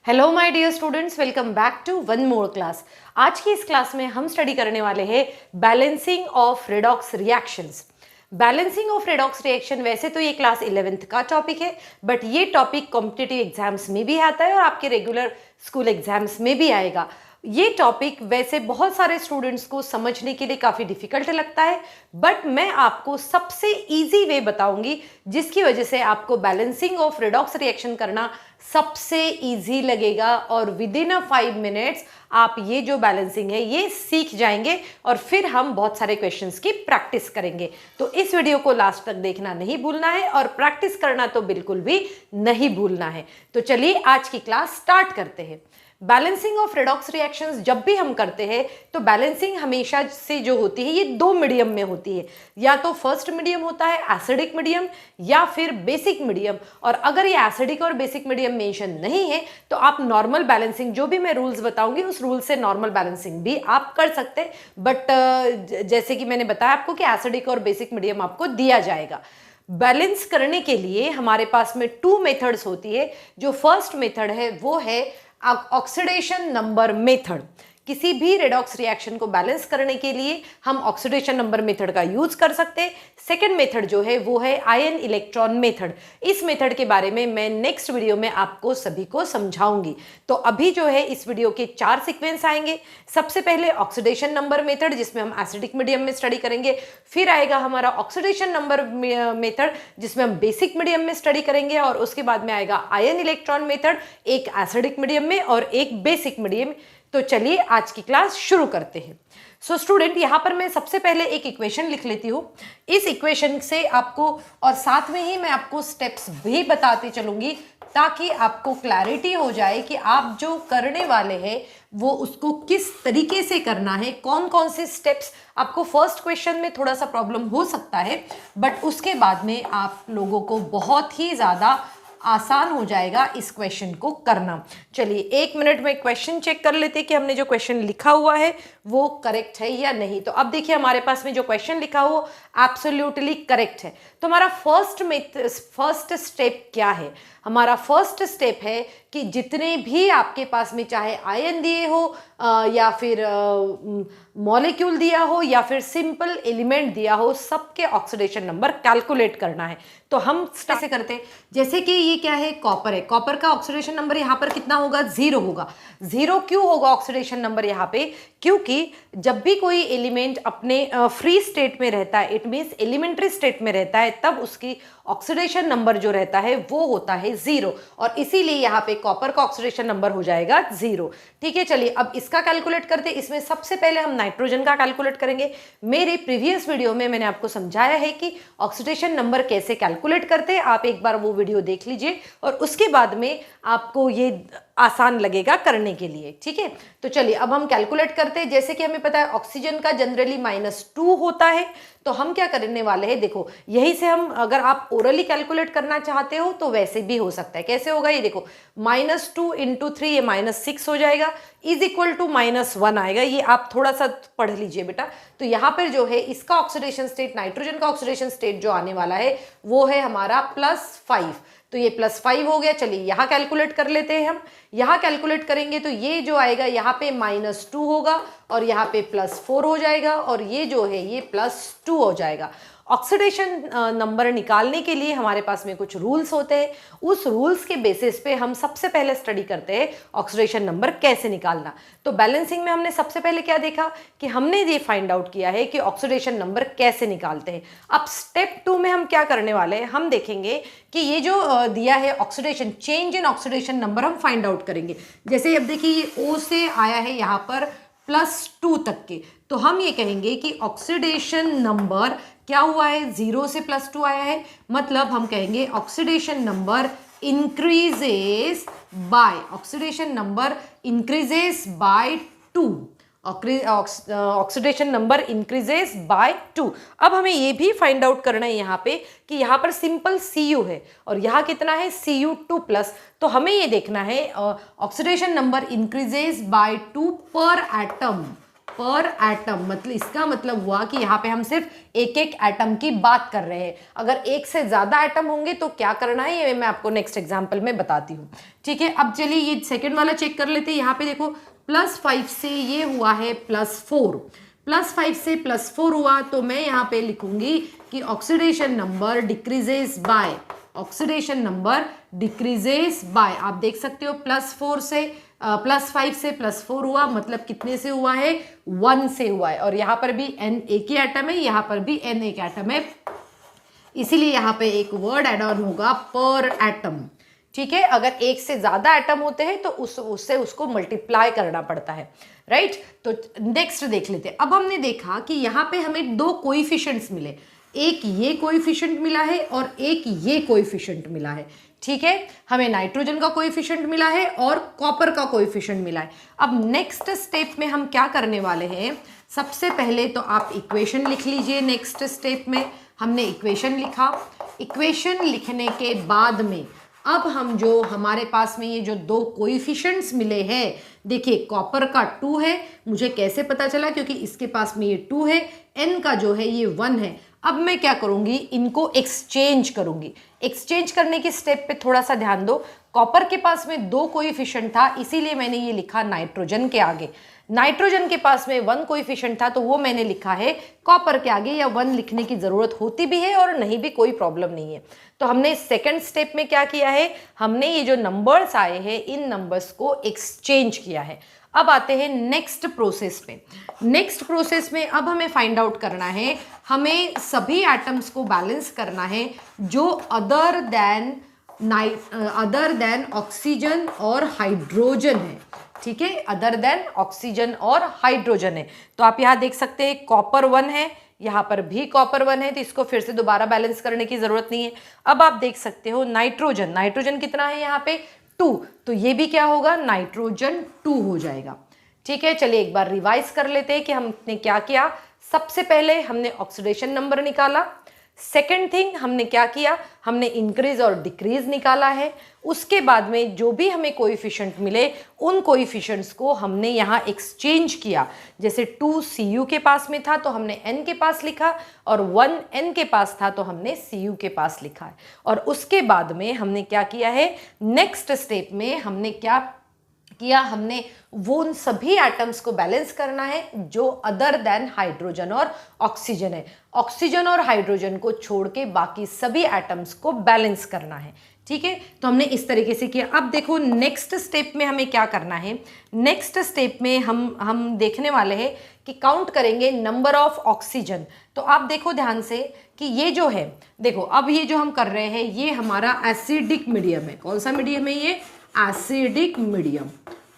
Hello my dear students, welcome back to one more class. आज की इस class में हम स्टडी करने वाले हैं balancing of redox reactions. Balancing of redox reaction वैसे तो ये क्लास 11th का टॉपिक है, बट ये टॉपिक कॉम्पिटिटिव एग्जाम्स में भी आता है और आपके रेगुलर स्कूल एग्जाम्स में भी आएगा। ये टॉपिक वैसे बहुत सारे स्टूडेंट्स को समझने के लिए काफ़ी डिफिकल्ट लगता है, बट मैं आपको सबसे इजी वे बताऊंगी जिसकी वजह से आपको बैलेंसिंग ऑफ रेडॉक्स रिएक्शन करना सबसे इजी लगेगा और विद इन 5 मिनट्स आप ये जो बैलेंसिंग है ये सीख जाएंगे और फिर हम बहुत सारे क्वेश्चंस की प्रैक्टिस करेंगे। तो इस वीडियो को लास्ट तक देखना नहीं भूलना है और प्रैक्टिस करना तो बिल्कुल भी नहीं भूलना है। तो चलिए आज की क्लास स्टार्ट करते हैं। बैलेंसिंग ऑफ रेडॉक्स रिएक्शंस जब भी हम करते हैं तो बैलेंसिंग हमेशा से जो होती है ये दो मीडियम में होती है, या तो फर्स्ट मीडियम होता है एसिडिक मीडियम या फिर बेसिक मीडियम। और अगर ये एसिडिक और बेसिक मीडियम मेंशन नहीं है तो आप नॉर्मल बैलेंसिंग, जो भी मैं रूल्स बताऊंगी उस रूल से नॉर्मल बैलेंसिंग भी आप कर सकते हैं। बट जैसे कि मैंने बताया आपको कि एसिडिक और बेसिक मीडियम आपको दिया जाएगा। बैलेंस करने के लिए हमारे पास में 2 मेथड्स होती है। जो फर्स्ट मेथड है वो है ऑक्सीडेशन नंबर मेथड। किसी भी रेडॉक्स रिएक्शन को बैलेंस करने के लिए हम ऑक्सीडेशन नंबर मेथड का यूज कर सकते हैं। सेकंड मेथड जो है वो है आयन इलेक्ट्रॉन मेथड। इस मेथड के बारे में मैं नेक्स्ट वीडियो में आपको सभी को समझाऊंगी। तो अभी जो है इस वीडियो के 4 सीक्वेंस आएंगे। सबसे पहले ऑक्सीडेशन नंबर मेथड जिसमें हम एसिडिक मीडियम में स्टडी करेंगे, फिर आएगा हमारा ऑक्सीडेशन नंबर मेथड जिसमें हम बेसिक मीडियम में स्टडी करेंगे, और उसके बाद में आएगा आयन इलेक्ट्रॉन मेथड, एक एसिडिक मीडियम में और एक बेसिक मीडियम। तो चलिए आज की क्लास शुरू करते हैं। सो स्टूडेंट, यहाँ पर मैं सबसे पहले एक इक्वेशन लिख लेती हूँ। इस इक्वेशन से आपको, और साथ में ही मैं आपको स्टेप्स भी बताती चलूंगी ताकि आपको क्लैरिटी हो जाए कि आप जो करने वाले हैं वो उसको किस तरीके से करना है, कौन कौन से स्टेप्स। आपको फर्स्ट क्वेश्चन में थोड़ा सा प्रॉब्लम हो सकता है, बट उसके बाद में आप लोगों को बहुत ही ज़्यादा आसान हो जाएगा इस क्वेश्चन को करना। चलिए 1 मिनट में क्वेश्चन चेक कर लेते हैं कि हमने जो क्वेश्चन लिखा हुआ है वो करेक्ट है या नहीं। तो अब देखिए हमारे पास में जो क्वेश्चन लिखा हुआ एब्सोल्युटली करेक्ट है। तो हमारा फर्स्ट स्टेप क्या है? हमारा फर्स्ट स्टेप है कि जितने भी आपके पास में चाहे आयन दिए हो या फिर मॉलिक्यूल दिया हो या फिर सिंपल एलिमेंट दिया हो, सबके ऑक्सीडेशन नंबर कैलकुलेट करना है। तो हम कैसे करते हैं? जैसे कि ये क्या है, कॉपर है। कॉपर का ऑक्सीडेशन नंबर यहाँ पर कितना होगा? 0 होगा। 0 क्यों होगा ऑक्सीडेशन नंबर यहाँ पे? क्योंकि जब भी कोई एलिमेंट अपने फ्री स्टेट में रहता है, इट मीन्स एलिमेंट्री स्टेट में रहता है, तब उसकी ऑक्सीडेशन नंबर जो रहता है वो होता है 0, और इसीलिए यहाँ पे कॉपर का ऑक्सीडेशन नंबर हो जाएगा 0। ठीक है, चलिए अब इसका कैलकुलेट करते हैं। इसमें सबसे पहले हम नाइट्रोजन का कैलकुलेट करेंगे। मेरे प्रीवियस वीडियो में मैंने आपको समझाया है कि ऑक्सीडेशन नंबर कैसे कैलकुलेट करते हैं। आप एक बार वो वीडियो देख लीजिए और उसके बाद में आपको ये आसान लगेगा करने के लिए। ठीक है, तो चलिए अब हम कैलकुलेट करते हैं। जैसे कि हमें पता है ऑक्सीजन का जनरली -2 होता है, तो हम क्या करने वाले हैं, देखो यही से हम, अगर आप ओरली कैलकुलेट करना चाहते हो तो वैसे भी हो सकता है। कैसे होगा ये देखो, -2 × 3 ये -6 हो जाएगा, इज इक्वल टू -1 आएगा। ये आप थोड़ा सा पढ़ लीजिए बेटा। तो यहाँ पर जो है इसका ऑक्सीडेशन स्टेट, नाइट्रोजन का ऑक्सीडेशन स्टेट जो आने वाला है वो है हमारा +5। तो ये +5 हो गया। चलिए यहाँ कैलकुलेट कर लेते हैं। हम यहाँ कैलकुलेट करेंगे तो ये जो आएगा यहाँ पे -2 होगा और यहाँ पे +4 हो जाएगा, और ये जो है ये +2 हो जाएगा। ऑक्सीडेशन नंबर निकालने के लिए हमारे पास में कुछ रूल्स होते हैं। उस रूल्स के बेसिस पे हम सबसे पहले स्टडी करते हैं ऑक्सीडेशन नंबर कैसे निकालना। तो बैलेंसिंग में हमने सबसे पहले क्या देखा कि हमने ये फाइंड आउट किया है कि ऑक्सीडेशन नंबर कैसे निकालते हैं। अब स्टेप 2 में हम क्या करने वाले हैं, हम देखेंगे कि ये जो दिया है oxidation, change in oxidation number हम फाइंड आउट करेंगे। जैसे अब देखिए ये O से आया है यहाँ पर +2 तक के, तो हम ये कहेंगे कि ऑक्सीडेशन नंबर क्या हुआ है, 0 से +2 आया है, मतलब हम कहेंगे oxidation number increases by 2। Oxidation number increases by 2। अब हमें ये भी फाइंड आउट करना है यहाँ पे कि यहाँ पर सिंपल Cu है और यहाँ कितना है Cu2+। तो हमें ये देखना है ऑक्सीडेशन नंबर इंक्रीजेस बाय 2 पर एटम। पर एटम, मतलब इसका मतलब हुआ कि यहाँ पे हम सिर्फ एक एक एटम की बात कर रहे हैं। अगर एक से ज़्यादा एटम होंगे तो क्या करना है ये मैं आपको नेक्स्ट एग्जाम्पल में बताती हूँ। ठीक है, अब चलिए ये सेकेंड वाला चेक कर लेते हैं। यहाँ पे देखो +5 से ये हुआ है +4, +5 से +4 हुआ तो मैं यहाँ पे लिखूंगी कि oxidation number decreases by, oxidation number decreases by, आप देख सकते हो +4 से +5 से +4 हुआ, मतलब कितने से हुआ है, 1 से हुआ है। और यहाँ पर भी n एक ही एटम है, यहाँ पर भी n एक एटम है, इसीलिए यहाँ पे एक वर्ड एड ऑन होगा पर एटम। ठीक है, अगर एक से ज्यादा एटम होते हैं तो उससे उसको मल्टीप्लाई करना पड़ता है, राइट। तो नेक्स्ट देख लेते हैं। अब हमने देखा कि यहाँ पे हमें दो कोएफिशिएंट्स मिले, एक ये कोएफिशिएंट मिला है और एक ये कोएफिशिएंट मिला है। ठीक है, हमें नाइट्रोजन का कोएफिशिएंट मिला है और कॉपर का कोएफिशिएंट मिला है। अब नेक्स्ट स्टेप में हम क्या करने वाले हैं, सबसे पहले तो आप इक्वेशन लिख लीजिए। नेक्स्ट स्टेप में हमने इक्वेशन लिखा, इक्वेशन लिखने के बाद में अब हम जो हमारे पास में ये जो दो कोएफिशिएंट्स मिले हैं, देखिए कॉपर का 2 है, मुझे कैसे पता चला, क्योंकि इसके पास में ये 2 है, n का जो है ये 1 है। अब मैं क्या करूंगी, इनको एक्सचेंज करूंगी। एक्सचेंज करने की स्टेप पे थोड़ा सा ध्यान दो। कॉपर के पास में 2 कोएफिशिएंट था, इसीलिए मैंने ये लिखा नाइट्रोजन के आगे। नाइट्रोजन के पास में 1 कोएफिशिएंट था तो वो मैंने लिखा है कॉपर के आगे, या 1 लिखने की जरूरत होती भी है और नहीं भी, कोई प्रॉब्लम नहीं है। तो हमने सेकंड स्टेप में क्या किया है, हमने ये जो नंबर्स आए हैं इन नंबर्स को एक्सचेंज किया है। अब आते हैं नेक्स्ट प्रोसेस पे। नेक्स्ट प्रोसेस में अब हमें फाइंड आउट करना है, हमें सभी एटम्स को बैलेंस करना है जो अदर देन ऑक्सीजन और हाइड्रोजन है। ठीक है, अदर देन ऑक्सीजन और हाइड्रोजन है। तो आप यहाँ देख सकते हैं कॉपर 1 है, यहाँ पर भी कॉपर 1 है, तो इसको फिर से दोबारा बैलेंस करने की जरूरत नहीं है। अब आप देख सकते हो नाइट्रोजन, नाइट्रोजन कितना है यहाँ पे 2, तो ये भी क्या होगा, नाइट्रोजन 2 हो जाएगा। ठीक है, चलिए एक बार रिवाइज कर लेते हैं कि हमने क्या किया। सबसे पहले हमने ऑक्सीडेशन नंबर निकाला, सेकेंड थिंग हमने क्या किया, हमने इंक्रीज और डिक्रीज निकाला है। उसके बाद में जो भी हमें कोएफिशिएंट मिले उन कोएफिशिएंट्स को हमने यहाँ एक्सचेंज किया। जैसे 2 Cu के पास में था तो हमने N के पास लिखा, और 1 N के पास था तो हमने Cu के पास लिखा है। और उसके बाद में हमने क्या किया है, नेक्स्ट स्टेप में हमने क्या किया, हमने वो उन सभी एटम्स को बैलेंस करना है जो अदर देन हाइड्रोजन और ऑक्सीजन है। ऑक्सीजन और हाइड्रोजन को छोड़ के बाकी सभी एटम्स को बैलेंस करना है। ठीक है, तो हमने इस तरीके से किया। अब देखो नेक्स्ट स्टेप में हमें क्या करना है, नेक्स्ट स्टेप में हम देखने वाले हैं कि काउंट करेंगे नंबर ऑफ ऑक्सीजन। तो आप देखो ध्यान से कि ये जो है, देखो अब ये जो हम कर रहे हैं ये हमारा एसिडिक मीडियम है। कौन सा मीडियम है ये, एसिडिक मीडियम,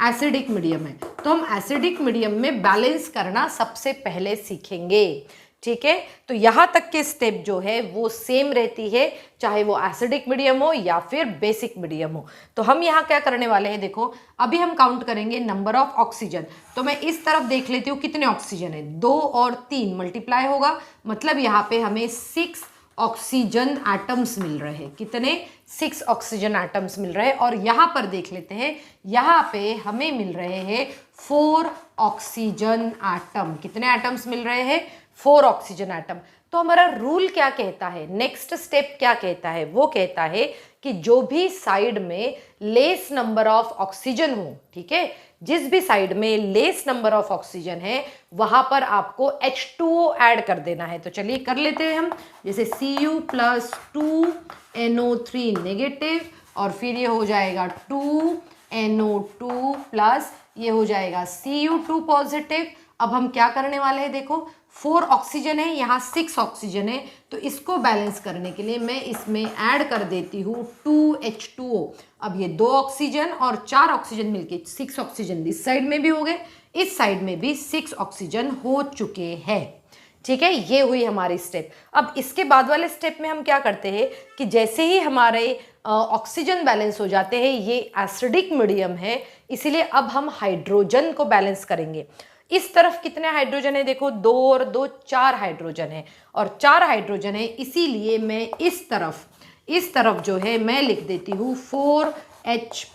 एसिडिक मीडियम है। तो हम एसिडिक मीडियम में बैलेंस करना सबसे पहले सीखेंगे। ठीक है, तो यहाँ तक के स्टेप जो है वो सेम रहती है, चाहे वो एसिडिक मीडियम हो या फिर बेसिक मीडियम हो। तो हम यहाँ क्या करने वाले हैं, देखो अभी हम काउंट करेंगे नंबर ऑफ ऑक्सीजन। तो मैं इस तरफ देख लेती हूँ कितने ऑक्सीजन है, 2 और 3 मल्टीप्लाई होगा, मतलब यहाँ पे हमें 6 ऑक्सीजन एटम्स मिल रहे हैं। कितने, 6 ऑक्सीजन एटम्स मिल रहे हैं। और यहाँ पर देख लेते हैं, यहाँ पे हमें मिल रहे हैं 4 ऑक्सीजन एटम। कितने एटम्स मिल रहे हैं, 4 ऑक्सीजन एटम। तो हमारा रूल क्या कहता है, नेक्स्ट स्टेप क्या कहता है, वो कहता है कि जो भी साइड में लेस नंबर ऑफ ऑक्सीजन हो, ठीक है, जिस भी साइड में लेस नंबर ऑफ ऑक्सीजन है वहां पर आपको H2O ऐड कर देना है। तो चलिए कर लेते हैं हम, जैसे Cu + 2NO3 नेगेटिव, और फिर ये हो जाएगा 2NO2 प्लस ये हो जाएगा Cu2 पॉजिटिव। अब हम क्या करने वाले हैं, देखो 4 ऑक्सीजन है, यहाँ 6 ऑक्सीजन है, तो इसको बैलेंस करने के लिए मैं इसमें ऐड कर देती हूँ 2H2O। अब ये 2 ऑक्सीजन और 4 ऑक्सीजन मिलके 6 ऑक्सीजन इस साइड में भी हो गए, इस साइड में भी 6 ऑक्सीजन हो चुके हैं। ठीक है, ये हुई हमारी स्टेप। अब इसके बाद वाले स्टेप में हम क्या करते हैं कि जैसे ही हमारे ऑक्सीजन बैलेंस हो जाते हैं, ये एसिडिक मीडियम है, इसीलिए अब हम हाइड्रोजन को बैलेंस करेंगे। इस तरफ कितने हाइड्रोजन है, देखो 2 और 2 4 हाइड्रोजन है, और 4 हाइड्रोजन है, इसीलिए मैं इस तरफ जो है मैं लिख देती हूँ 4H+।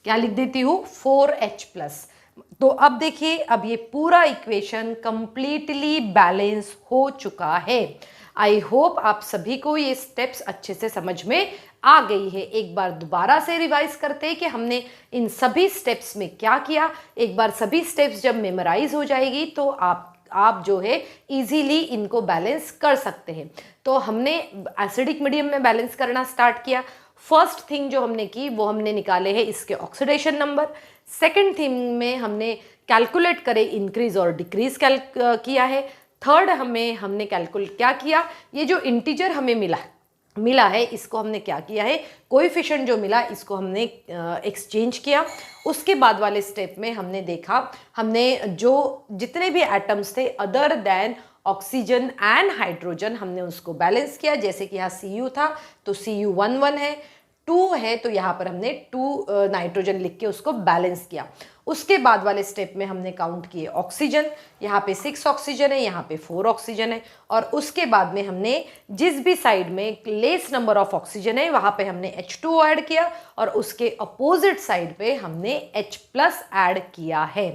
क्या लिख देती हूँ, 4H+। तो अब देखिए, अब ये पूरा इक्वेशन कंप्लीटली बैलेंस हो चुका है। आई होप आप सभी को ये स्टेप्स अच्छे से समझ में आ गई है। एक बार दोबारा से रिवाइज करते हैं कि हमने इन सभी स्टेप्स में क्या किया। एक बार सभी स्टेप्स जब मेमोराइज हो जाएगी तो आप जो है इजीली इनको बैलेंस कर सकते हैं। तो हमने एसिडिक मीडियम में बैलेंस करना स्टार्ट किया। फर्स्ट थिंग जो हमने की वो हमने निकाले हैं इसके ऑक्सीडेशन नंबर। सेकंड थिंग में हमने कैलकुलेट करे इंक्रीज और डिक्रीज किया है। थर्ड हमने कैलकुलेट क्या किया, ये जो इंटीजर हमें मिला है इसको हमने क्या किया है, कोएफिशिएंट जो मिला इसको हमने एक्सचेंज किया। उसके बाद वाले स्टेप में हमने देखा, हमने जो जितने भी एटम्स थे other than oxygen and hydrogen हमने उसको बैलेंस किया। जैसे कि यहाँ Cu था तो Cu 1 है, 2 है तो यहाँ पर हमने 2 नाइट्रोजन लिख के उसको बैलेंस किया। उसके बाद वाले स्टेप में हमने काउंट किए ऑक्सीजन, यहाँ पे 6 ऑक्सीजन है, यहाँ पे 4 ऑक्सीजन है। और उसके बाद में हमने जिस भी साइड में लेस नंबर ऑफ ऑक्सीजन है वहाँ पे हमने H2O ऐड किया और उसके अपोजिट साइड पे हमने H+ ऐड किया है।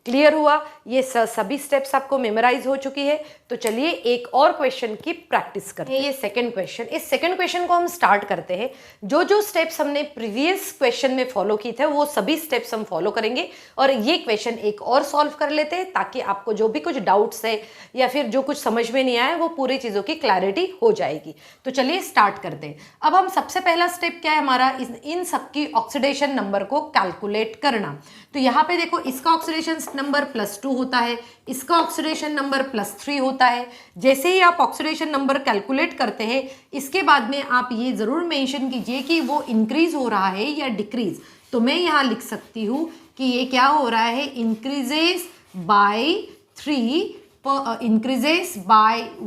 क्लियर हुआ? ये सभी स्टेप्स आपको मेमोराइज हो चुकी है। तो चलिए एक और क्वेश्चन की प्रैक्टिस करते हैं। ये सेकंड क्वेश्चन, इस सेकंड क्वेश्चन को हम स्टार्ट करते हैं। जो जो स्टेप्स हमने प्रीवियस क्वेश्चन में फॉलो किए थे वो सभी स्टेप्स हम फॉलो करेंगे और ये क्वेश्चन एक और सॉल्व कर लेते हैं ताकि आपको जो भी कुछ डाउट्स है या फिर जो कुछ समझ में नहीं आया वो पूरी चीज़ों की क्लैरिटी हो जाएगी। तो चलिए स्टार्ट करते हैं। अब हम सबसे पहला स्टेप क्या है हमारा, इन सबकी ऑक्सीडेशन नंबर को कैलकुलेट करना। तो यहाँ पे देखो, इसका ऑक्सीडेशन नंबर +2 होता है, इसका ऑक्सीडेशन नंबर +3 होता है। जैसे ही आप ऑक्सीडेशन नंबर कैलकुलेट करते हैं इसके बाद में आप ये ज़रूर मेंशन कीजिए कि वो इंक्रीज हो रहा है या डिक्रीज। तो मैं यहाँ लिख सकती हूँ कि ये क्या हो रहा है, इंक्रीजेस बाय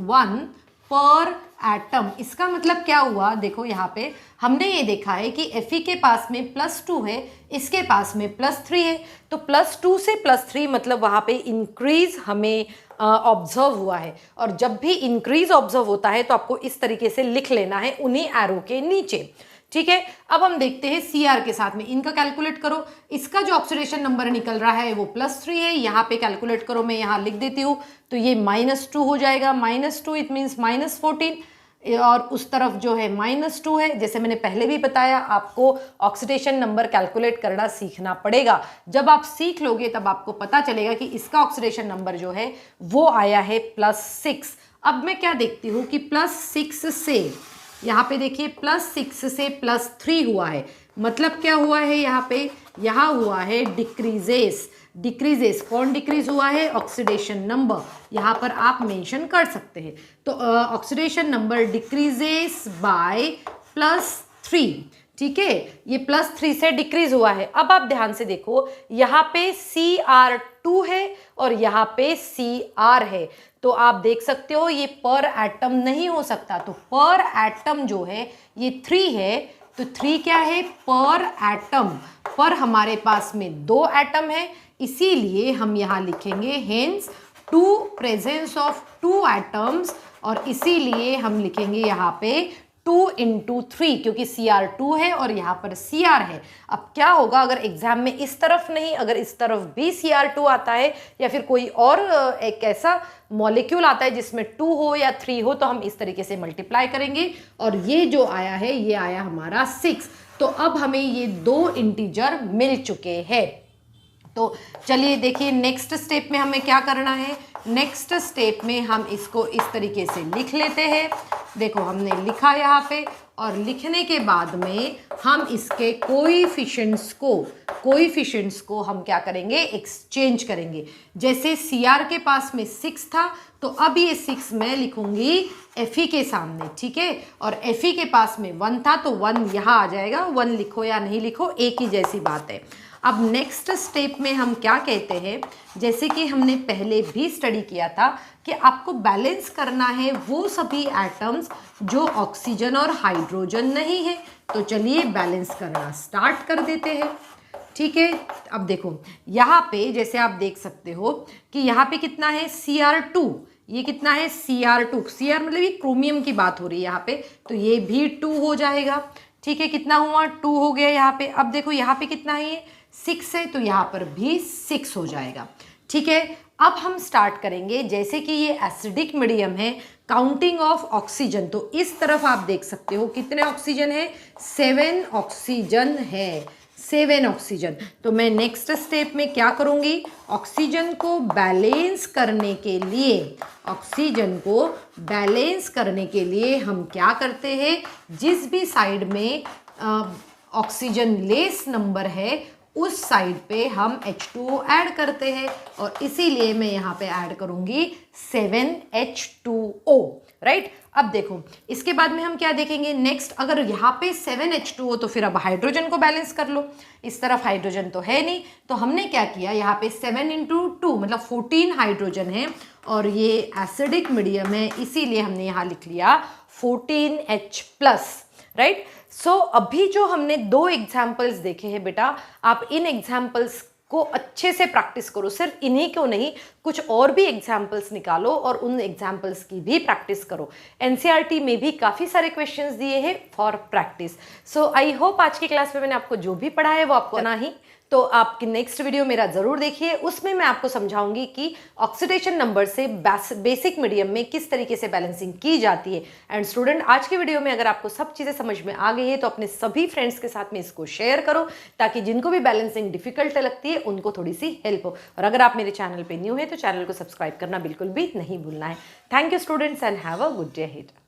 1 पर एटम। इसका मतलब क्या हुआ, देखो यहाँ पे हमने ये देखा है कि Fe के पास में +2 है, इसके पास में +3 है। तो +2 से +3 मतलब वहाँ पे इंक्रीज हमें ऑब्जर्व हुआ है। और जब भी इंक्रीज ऑब्जर्व होता है तो आपको इस तरीके से लिख लेना है उन्हीं एरो के नीचे। ठीक है, अब हम देखते हैं Cr के साथ में, इनका कैलकुलेट करो। इसका जो ऑक्सीडेशन नंबर निकल रहा है वो +3 है, यहाँ पे कैलकुलेट करो, मैं यहाँ लिख देती हूँ। तो ये -2 हो जाएगा, -2 इट मीन्स -14 और उस तरफ जो है -2 है। जैसे मैंने पहले भी बताया आपको ऑक्सीडेशन नंबर कैलकुलेट करना सीखना पड़ेगा। जब आप सीख लोगे तब आपको पता चलेगा कि इसका ऑक्सीडेशन नंबर जो है वो आया है +6। अब मैं क्या देखती हूँ कि +6 से यहाँ पे देखिए +6 से +3 हुआ है, मतलब क्या हुआ है यहाँ पे, यहाँ हुआ है डिक्रीजेस। कौन डिक्रीज हुआ है, ऑक्सीडेशन नंबर, यहाँ पर आप मेंशन कर सकते हैं। तो ऑक्सीडेशन नंबर डिक्रीजेस बाय +3। ठीक है, ये +3 से डिक्रीज हुआ है। अब आप ध्यान से देखो, यहाँ पे Cr2 है और यहाँ पे Cr है। तो आप देख सकते हो ये पर एटम नहीं हो सकता, तो पर एटम जो है ये 3 है। तो 3 क्या है, पर एटम। पर हमारे पास में 2 एटम है, इसीलिए हम यहाँ लिखेंगे हेंस 2 प्रेजेंस ऑफ 2 एटम्स, और इसीलिए हम लिखेंगे यहाँ पे 2 × 3 क्योंकि Cr2 है और यहाँ पर Cr है। अब क्या होगा अगर एग्जाम में इस तरफ नहीं, अगर इस तरफ भी Cr2 आता है या फिर कोई और एक ऐसा मॉलिक्यूल आता है जिसमें 2 हो या 3 हो, तो हम इस तरीके से मल्टीप्लाई करेंगे और ये जो आया है ये आया हमारा 6। तो अब हमें ये 2 इंटीजर मिल चुके हैं। तो चलिए देखिए नेक्स्ट स्टेप में हमें क्या करना है। नेक्स्ट स्टेप में हम इसको इस तरीके से लिख लेते हैं। देखो हमने लिखा यहाँ पे, और लिखने के बाद में हम इसके कोएफिशिएंट्स को हम क्या करेंगे, एक्सचेंज करेंगे। जैसे Cr के पास में 6 था तो अब ये 6 मैं लिखूंगी Fe के सामने, ठीक है। और Fe के पास में 1 था तो 1 यहाँ आ जाएगा। 1 लिखो या नहीं लिखो एक ही जैसी बात है। अब नेक्स्ट स्टेप में हम क्या कहते हैं, जैसे कि हमने पहले भी स्टडी किया था कि आपको बैलेंस करना है वो सभी एटम्स जो ऑक्सीजन और हाइड्रोजन नहीं है। तो चलिए बैलेंस करना स्टार्ट कर देते हैं। ठीक है, अब देखो यहाँ पे जैसे आप देख सकते हो कि यहाँ पे कितना है Cr2, ये कितना है Cr2। Cr मतलब ये क्रोमियम की बात हो रही है यहाँ पे, तो ये भी 2 हो जाएगा। ठीक है, कितना हुआ 2 हो गया यहाँ पे। अब देखो यहाँ पे कितना है ये 6 है तो यहाँ पर भी 6 हो जाएगा। ठीक है, अब हम स्टार्ट करेंगे। जैसे कि ये एसिडिक मीडियम है, काउंटिंग ऑफ ऑक्सीजन, तो इस तरफ आप देख सकते हो कितने ऑक्सीजन है, 7 ऑक्सीजन है, 7 ऑक्सीजन। तो मैं नेक्स्ट स्टेप में क्या करूंगी, ऑक्सीजन को बैलेंस करने के लिए, ऑक्सीजन को बैलेंस करने के लिए हम क्या करते हैं, जिस भी साइड में ऑक्सीजन लेस नंबर है उस साइड पे हम H2O ऐड करते हैं, और इसीलिए मैं यहाँ पे ऐड करूंगी 7H2O, राइट। अब देखो इसके बाद में हम क्या देखेंगे नेक्स्ट, अगर यहाँ पे 7H2O तो फिर अब हाइड्रोजन को बैलेंस कर लो। इस तरफ हाइड्रोजन तो है नहीं, तो हमने क्या किया, यहाँ पे 7 × 2 मतलब 14 हाइड्रोजन है, और ये एसिडिक मीडियम है, इसीलिए हमने यहाँ लिख लिया 14H+, राइट। सो अभी जो हमने 2 एग्जाम्पल्स देखे हैं बेटा, आप इन एग्जाम्पल्स को अच्छे से प्रैक्टिस करो, सिर्फ इन्हीं को नहीं, कुछ और भी एग्जाम्पल्स निकालो और उन एग्जाम्पल्स की भी प्रैक्टिस करो। एनसीईआरटी में भी काफ़ी सारे क्वेश्चंस दिए हैं for practice. So I hope आज की क्लास में मैंने आपको जो भी पढ़ा है वो आपको ना ही, तो आपकी नेक्स्ट वीडियो मेरा ज़रूर देखिए, उसमें मैं आपको समझाऊंगी कि ऑक्सीडेशन नंबर से बेसिक मीडियम में किस तरीके से बैलेंसिंग की जाती है। एंड स्टूडेंट, आज की वीडियो में अगर आपको सब चीज़ें समझ में आ गई है तो अपने सभी फ्रेंड्स के साथ में इसको शेयर करो, ताकि जिनको भी बैलेंसिंग डिफिकल्ट लगती है उनको थोड़ी सी हेल्प हो। और अगर आप मेरे चैनल पर न्यू है तो चैनल को सब्सक्राइब करना बिल्कुल भी नहीं भूलना है। Thank you students and have a good day ahead.